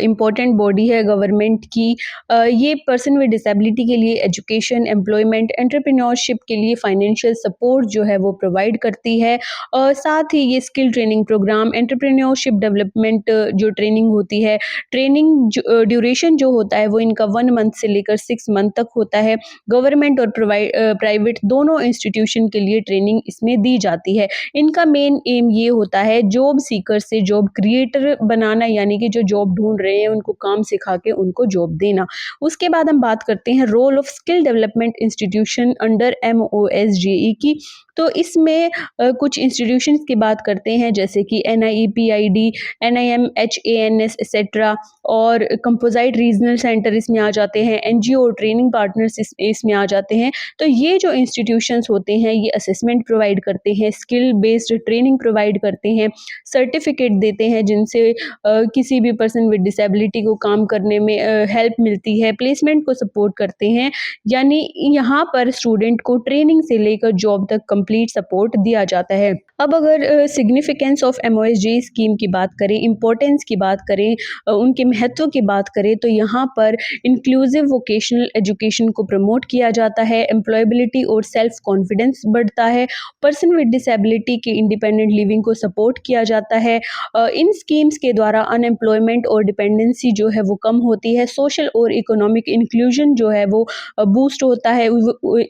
Speaker 1: इम्पोर्टेंट बॉडी है गवर्नमेंट की। ये पर्सन विद डिसेबिलिटी के लिए एजुकेशन, एम्प्लॉयमेंट, एंटरप्रेन्योरशिप के लिए फाइनेंशियल सपोर्ट जो है वो प्रोवाइड करती है। साथ ही ये skill training programme, entrepreneurship development जो ट्रेनिंग होती है, ट्रेनिंग ड्यूरेशन जो होता है वो इनका 1 मंथ से लेकर 6 मंथ तक होता है। गवर्नमेंट और प्राइवेट दोनों इंस्टीट्यूशन के लिए ट्रेनिंग इसमें दी जाती है। इनका मेन एम ये होता है जॉब सीकर से जॉब क्रिएटर बनाना, यानी कि जो जॉब ढूंढ रहे हैं उनको काम सिखा के उनको जॉब देना। उसके बाद हम बात करते हैं role of skill development institution under MOSGE की। तो इसमें कुछ इंस्टीट्यूशंस की बात करते हैं जैसे कि NIEPID, NIMHANS एक्सेट्रा, और कंपोजिट रीजनल सेंटर इसमें आ जाते हैं, NGO और ट्रेनिंग पार्टनर्स इसमें आ जाते हैं। तो ये जो इंस्टीट्यूशंस होते हैं ये असेसमेंट प्रोवाइड करते हैं, स्किल बेस्ड ट्रेनिंग प्रोवाइड करते हैं, सर्टिफिकेट देते हैं जिनसे किसी भी पर्सन विद डिसेबिलिटी को काम करने में हेल्प मिलती है, प्लेसमेंट को सपोर्ट करते हैं। यानी यहाँ पर स्टूडेंट को ट्रेनिंग से लेकर जॉब तक कंप्लीट सपोर्ट दिया जाता है। अब अगर सिग्निफिकेंस ऑफ MOSGE स्कीम की बात करें, इम्पोर्टेंस की बात करें, उनके महत्व की बात करें, तो यहाँ पर इंक्लूसिव वोकेशनल एजुकेशन को प्रमोट किया जाता है, एम्प्लॉयबिलिटी और सेल्फ कॉन्फिडेंस बढ़ता है, पर्सन विद डिसेबिलिटी की इंडिपेंडेंट लिविंग को सपोर्ट किया जाता है। इन स्कीम्स के द्वारा अनएम्प्लॉयमेंट और डिपेंडेंसी जो है वो कम होती है, सोशल और इकोनॉमिक इंक्लूजन जो है वो बूस्ट होता है,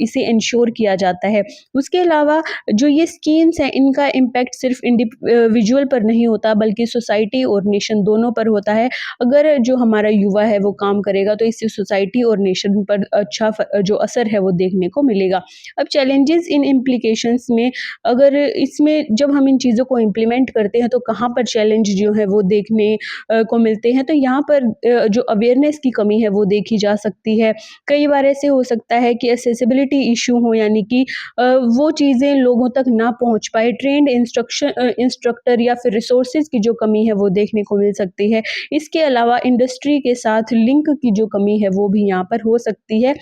Speaker 1: इसे इंश्योर किया जाता है। उसके अलावा जो ये स्कीम्स हैं इनका इम्पैक्ट सिर्फ इंडिविजुअल पर नहीं होता बल्कि सोसाइटी और नेशन दोनों पर होता है। अगर जो हमारा युवा है वो काम करेगा तो इससे सोसाइटी और नेशन पर अच्छा जो असर है वो देखने को मिलेगा। अब चैलेंजेस इन इम्प्लीकेशंस में, अगर इसमें जब हम इन चीज़ों को इम्प्लीमेंट करते हैं तो कहाँ पर चैलेंज जो है वो देखने को मिलते हैं, तो यहाँ पर जो अवेयरनेस की कमी है वो देखी जा सकती है। कई बार ऐसे हो सकता है कि एक्सेसिबिलिटी इशू हो, यानी कि वो चीज़ें लोगों तक ना पहुँच पाए, ट्रेंड इंस्ट्रक्टर या फिर रिसोर्सेज की जो कमी है वो देखने को मिल सकती है। इसके अलावा इंडस्ट्री के साथ लिंक की जो कमी है वो भी यहाँ पर हो सकती है।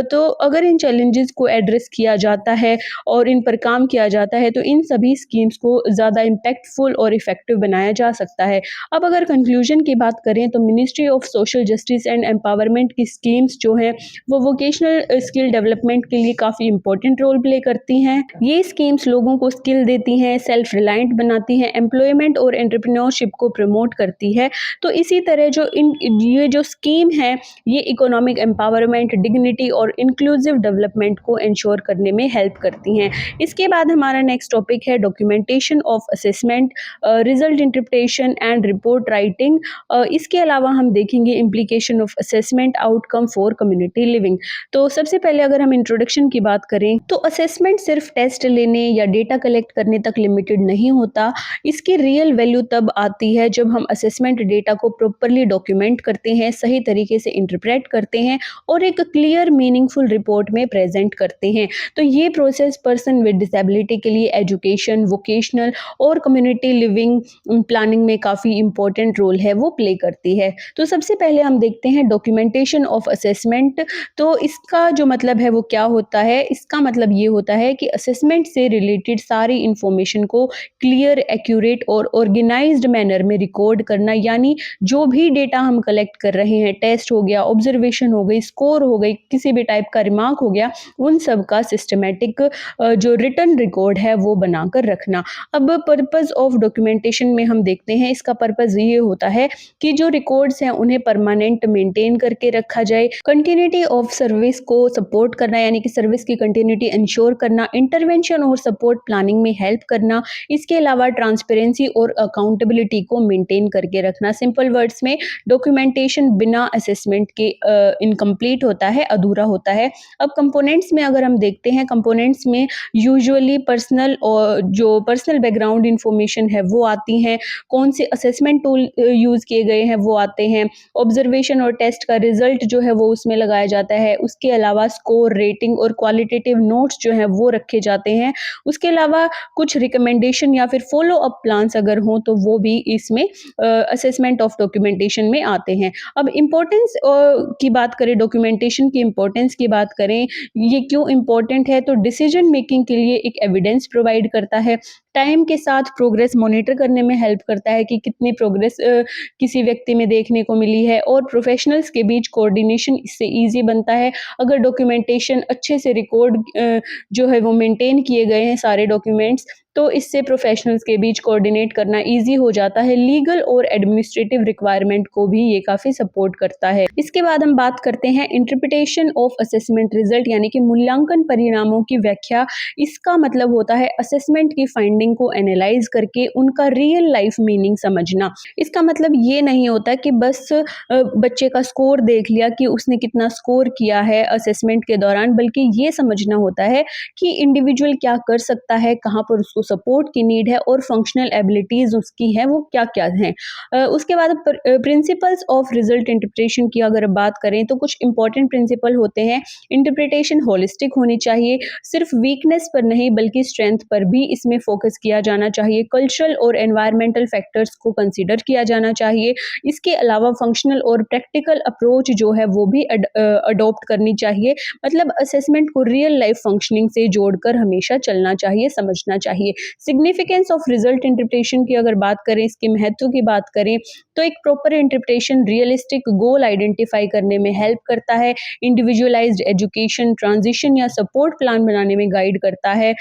Speaker 1: तो अगर इन चैलेंजेस को एड्रेस किया जाता है और इन पर काम किया जाता है तो इन सभी स्कीम्स को ज़्यादा इम्पैक्टफुल और इफेक्टिव बनाया जा सकता है। अब अगर कंक्लूजन की बात करें तो ministry of social justice and empowerment की स्कीम्स जो हैं वो वोकेशनल स्किल डेवलपमेंट के लिए काफ़ी इंपॉर्टेंट रोल प्ले करती हैं। ये स्कीम्स लोगों को स्किल देती हैं, सेल्फ रिलायंट बनाती हैं, एम्प्लॉयमेंट और एंटरप्रेन्योरशिप को प्रमोट करती है। तो इसी तरह ये जो स्कीम है, ये इकोनॉमिक एम्पावरमेंट, डिग्निटी और इंक्लूसिव डेवलपमेंट को इंश्योर करने में हेल्प करती हैं। इसके बाद हमारा नेक्स्ट टॉपिक है documentation of assessment, result interpretation and report writing. इसके अलावा हम देखेंगे implication of assessment outcome for community living. तो सबसे पहले अगर हम इंट्रोडक्शन की बात करें तो असेसमेंट सिर्फ टेस्ट लेने या डेटा कलेक्ट करने तक लिमिटेड नहीं होता। इसकी रियल वैल्यू तब आती है जब हम असेसमेंट डेटा को प्रॉपरली डॉक्यूमेंट करते हैं, सही तरीके से इंटरप्रेट करते हैं और एक क्लियर मीनिंगफुल रिपोर्ट में प्रेजेंट करते हैं। तो ये प्रोसेस पर्सन विद डिसेबिलिटी के लिए एजुकेशन, वोकेशनल और कम्युनिटी लिविंग प्लानिंग में काफ़ी इंपॉर्टेंट रोल है वो प्ले करती है। तो सबसे पहले हम देखते हैं डॉक्यूमेंटेशन ऑफ असेसमेंट। तो इसका जो मतलब है वो क्या होता है? इसका मतलब ये होता है कि असेसमेंट से रिलेटेड सारी इंफॉर्मेशन को क्लियर, एक्यूरेट और ऑर्गेनाइज्ड मैनर में रिकॉर्ड करना, यानी जो भी डेटा हम कलेक्ट कर रहे हैं, टेस्ट हो गया, ऑब्जर्वेशन हो गई, स्कोर हो गई, किसी भी टाइप का रिमार्क हो गया, उन सब का सिस्टमैटिक जो रिटन रिकॉर्ड है वो बनाकर रखना। अब पर्पस ऑफ डॉक्यूमेंटेशन में हम देखते हैं, इसका पर्पस ये होता है कि जो रिकॉर्ड्स हैं उन्हें परमानेंट मेंटेन करके रखा जाए, कंटिन्यूटी ऑफ सर्विस को सपोर्ट करना, यानी कि सर्विस की कंटिन्यूटी इंश्योर करना, इंटरवेंशन और सपोर्ट प्लानिंग में हेल्प करना, इसके अलावा ट्रांसपेरेंसी और अकाउंटेबिलिटी को मेंटेन करके रखना। सिंपल वर्ड्स में डॉक्यूमेंटेशन बिना असेसमेंट के इनकम्प्लीट होता है, अधूरा होता है। अब कंपोनेंट्स में अगर हम देखते हैं, कंपोनेंट्स में यूजुअली पर्सनल और जो पर्सनल बैकग्राउंड इंफॉर्मेशन है वो आती हैं, कौन से असेसमेंट टूल यूज़ किए गए हैं वो आते हैं, ऑब्जर्वेशन और टेस्ट का रिजल्ट जो है वो उसमें लगाया जाता है, उसके अलावा स्कोर, रेटिंग और क्वालिटेटिव नोट्स जो हैं वो रखे जाते हैं। उसके अलावा कुछ रिकमेंडेशन या फिर फॉलो अप प्लान्स अगर हों तो वो भी इसमें असेसमेंट ऑफ डॉक्यूमेंटेशन में आते हैं। अब इम्पोर्टेंस की बात करें, डॉक्यूमेंटेशन की इम्पोर्टेंस की बात करें, ये क्यों इम्पोर्टेंट है? तो डिसीजन मेकिंग के लिए एक एविडेंस प्रोवाइड करता है, टाइम के साथ प्रोग्रेस मॉनिटर करने में हेल्प करता है कि कितनी प्रोग्रेस किसी व्यक्ति में देखने को मिली है, और प्रोफेशनल्स के बीच कोऑर्डिनेशन इससे ईजी बनता है। अगर डॉक्यूमेंटेशन अच्छे से रिकॉर्ड जो है वो मेंटेन किए गए हैं सारे डॉक्यूमेंट्स, तो इससे प्रोफेशनल्स के बीच कोऑर्डिनेट करना ईजी हो जाता है। लीगल और एडमिनिस्ट्रेटिव रिक्वायरमेंट को भी ये काफ़ी सपोर्ट करता है। इसके बाद हम बात करते हैं इंटरप्रिटेशन ऑफ असेसमेंट रिजल्ट, यानी कि मूल्यांकन परिणामों की व्याख्या। इसका मतलब होता है असेसमेंट की फाइंडिंग को एनालाइज करके उनका रियल लाइफ मीनिंग समझना। इसका मतलब ये नहीं होता कि बस बच्चे का स्कोर देख लिया कि उसने कितना स्कोर किया है असेसमेंट के दौरान, बल्कि ये समझना होता है कि इंडिविजुअल क्या कर सकता है, कहाँ पर उसको सपोर्ट की नीड है और फंक्शनल एबिलिटीज उसकी हैं वो क्या क्या हैं। उसके बाद प्रिंसिपल्स ऑफ रिजल्ट इंटरप्रिटेशन की अगर बात करें तो कुछ इंपॉर्टेंट प्रिंसिपल होते हैं। इंटरप्रिटेशन होलिस्टिक होनी चाहिए, सिर्फ वीकनेस पर नहीं बल्कि स्ट्रेंथ पर भी इसमें फोकस किया जाना चाहिए। कल्चरल और एनवायरमेंटल फैक्टर्स को कंसीडर किया जाना चाहिए। इसके अलावा फंक्शनल और प्रैक्टिकल अप्रोच जो है वो भी अडॉप्ट करनी चाहिए। मतलब असेसमेंट को रियल लाइफ फंक्शनिंग से जोड़कर हमेशा चलना चाहिए, समझना चाहिए। सिग्निफिकेंस ऑफ रिजल्ट इंटरप्रिटेशन की अगर बात करें, इसके महत्व की बात करें, तो एक प्रॉपर इंटरप्रिटेशन रियलिस्टिक गोल आइडेंटिफाई करने में हेल्प करता है, इंडिविजुअलाइज्ड एजुकेशन, ट्रांजिशन या सपोर्ट प्लान बनाने में गाइड करता है,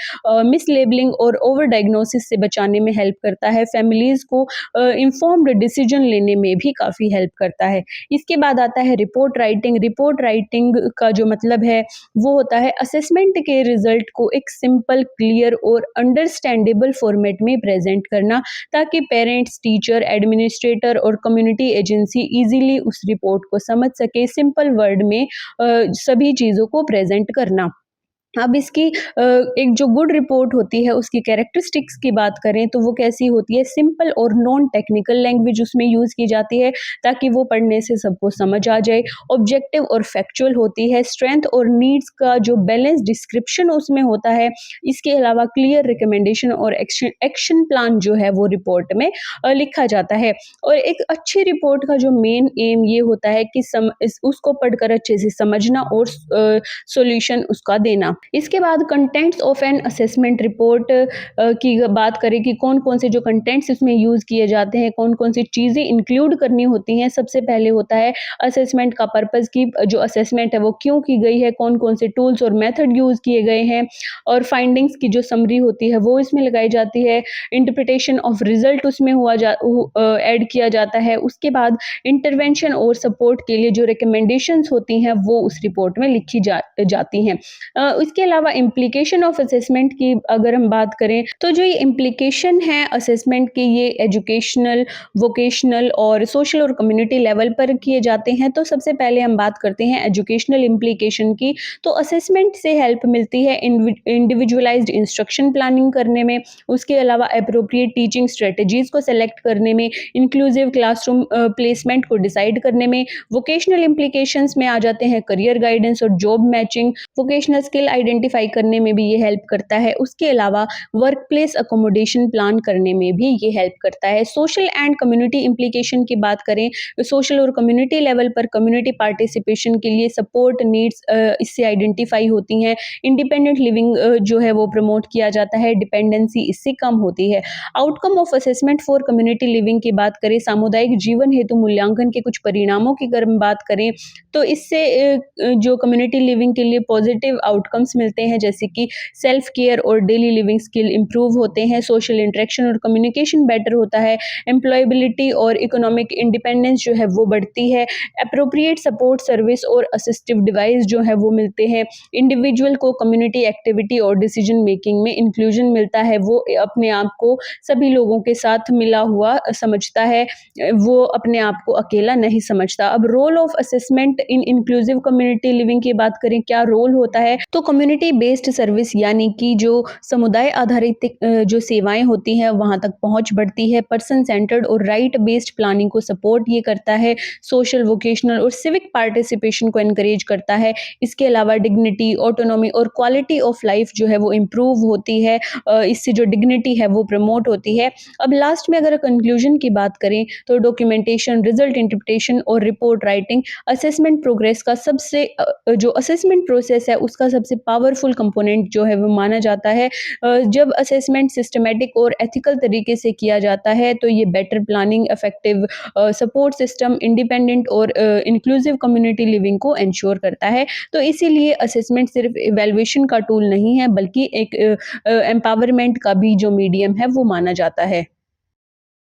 Speaker 1: मिसलेबलिंग और ओवर डायग्नोसिस से बचाने में हेल्प करता है, फैमिलीज को इंफॉर्म्ड डिसीजन लेने में भी काफ़ी हेल्प करता है। इसके बाद आता है रिपोर्ट राइटिंग। रिपोर्ट राइटिंग का जो मतलब है वो होता है असेसमेंट के रिजल्ट को एक सिंपल, क्लियर और अंडरस्टैंडेबल फॉर्मेट में प्रेजेंट करना, ताकि पेरेंट्स, टीचर, एडमिनिस्ट्रेटर और कम्युनिटी एजेंसी इजीली उस रिपोर्ट को समझ सके। सिंपल वर्ड में सभी चीज़ों को प्रेजेंट करना। अब इसकी एक जो गुड रिपोर्ट होती है उसकी कैरेक्टरिस्टिक्स की बात करें तो वो कैसी होती है? सिंपल और नॉन टेक्निकल लैंग्वेज उसमें यूज़ की जाती है ताकि वो पढ़ने से सबको समझ आ जाए। ऑब्जेक्टिव और फैक्चुअल होती है। स्ट्रेंथ और नीड्स का जो बैलेंस डिस्क्रिप्शन उसमें होता है। इसके अलावा क्लियर रिकमेंडेशन और एक्शन प्लान जो है वो रिपोर्ट में लिखा जाता है। और एक अच्छी रिपोर्ट का जो मेन एम ये होता है कि उसको पढ़कर अच्छे से समझना और सॉल्यूशन उसका देना। इसके बाद contents of an assessment report की बात करें कि कौन-कौन से जो कंटेंट्स इसमें यूज़ किए जाते हैं, कौन-कौन सी चीज़ें इंक्लूड करनी होती हैं। सबसे पहले होता है असेसमेंट का पर्पज़ कि जो असेसमेंट है वो क्यों की गई है, कौन-कौन से टूल्स और मेथड यूज़ किए गए हैं और फाइंडिंग्स की जो समरी होती है वो इसमें लगाई जाती है। इंटरप्रिटेशन ऑफ रिज़ल्ट उसमें ऐड किया जाता है। उसके बाद इंटरवेंशन और सपोर्ट के लिए जो रिकमेंडेशंस होती हैं वो उस रिपोर्ट में लिखी जाती हैं। इसके अलावा इम्प्लीकेशन ऑफ असेसमेंट की अगर हम बात करें तो जो ये इम्प्लीकेशन है असेसमेंट के ये एजुकेशनल, वोकेशनल और सोशल और कम्युनिटी लेवल पर किए जाते हैं। तो सबसे पहले हम बात करते हैं एजुकेशनल इम्प्लीकेशन की। तो असेसमेंट से हेल्प मिलती है इंडिविजुअलाइज्ड इंस्ट्रक्शन प्लानिंग करने में, उसके अलावा एप्रोप्रिएट टीचिंग स्ट्रेटजीज को सेलेक्ट करने में, इंक्लूसिव क्लासरूम प्लेसमेंट को डिसाइड करने में। वोकेशनल इम्प्लीकेशंस में आ जाते हैं करियर गाइडेंस और job matching, vocational skill identify करने में भी ये हेल्प करता है। उसके अलावा वर्क प्लेस अकोमोडेशन प्लान करने में भी ये हेल्प करता है। सोशल एंड कम्युनिटी इम्प्लीकेशन की बात करें, सोशल और कम्युनिटी लेवल पर कम्युनिटी पार्टिसिपेशन के लिए सपोर्ट नीड्स इससे आइडेंटिफाई होती हैं। इंडिपेंडेंट लिविंग जो है वो प्रमोट किया जाता है, डिपेंडेंसी इससे कम होती है। Outcome of assessment for community living की बात करें, सामुदायिक जीवन हेतु मूल्यांकन के कुछ परिणामों की अगर हम बात करें तो इससे जो कम्युनिटी लिविंग के लिए पॉजिटिव आउटकम्स मिलते हैं, जैसे कि सेल्फ केयर और डेली लिविंग स्किल इंप्रूव होते हैं, सोशल इंटरेक्शन और कम्युनिकेशन बेटर होता है, एम्प्लॉयबिलिटी और इकोनॉमिक इंडिपेंडेंस जो है वो बढ़ती है, अप्रोप्रिएट सपोर्ट सर्विस और असिस्टिव डिवाइस जो है वो मिलते हैं, इंडिविजुअल को कम्युनिटी एक्टिविटी और डिसीजन मेकिंग में इंक्लूजन मिलता है, वो अपने आप को सभी लोगों के साथ मिला हुआ समझता है, वो अपने आप को अकेला नहीं समझता। अब role of assessment in inclusive community living की बात करें, क्या रोल होता है, तो कम्युनिटी बेस्ड सर्विस यानी कि जो समुदाय आधारित जो सेवाएं होती हैं वहां तक पहुंच बढ़ती है। पर्सन सेंटर्ड और राइट बेस्ड प्लानिंग को सपोर्ट ये करता है, सोशल, वोकेशनल और सिविक पार्टिसिपेशन को एनकरेज करता है। इसके अलावा डिग्निटी, ऑटोनॉमी और क्वालिटी ऑफ लाइफ जो है वो इम्प्रूव होती है, इससे जो डिग्निटी है वो प्रमोट होती है। अब लास्ट में अगर कंक्लूजन की बात करें तो डॉक्यूमेंटेशन, रिजल्ट इंटरप्रिटेशन और रिपोर्ट राइटिंग असेसमेंट प्रोग्रेस का सबसे जो असेसमेंट प्रोसेस है उसका सबसे पावरफुल कंपोनेंट जो है वो माना जाता है। जब असेसमेंट सिस्टमैटिक और एथिकल तरीके से किया जाता है तो ये better planning, effective support system, independent और इंक्लूसिव कम्युनिटी लिविंग को इंश्योर करता है। तो इसीलिए असेसमेंट सिर्फ इवैल्यूएशन का टूल नहीं है बल्कि एक एम्पावरमेंट का भी जो मीडियम है वो माना जाता है।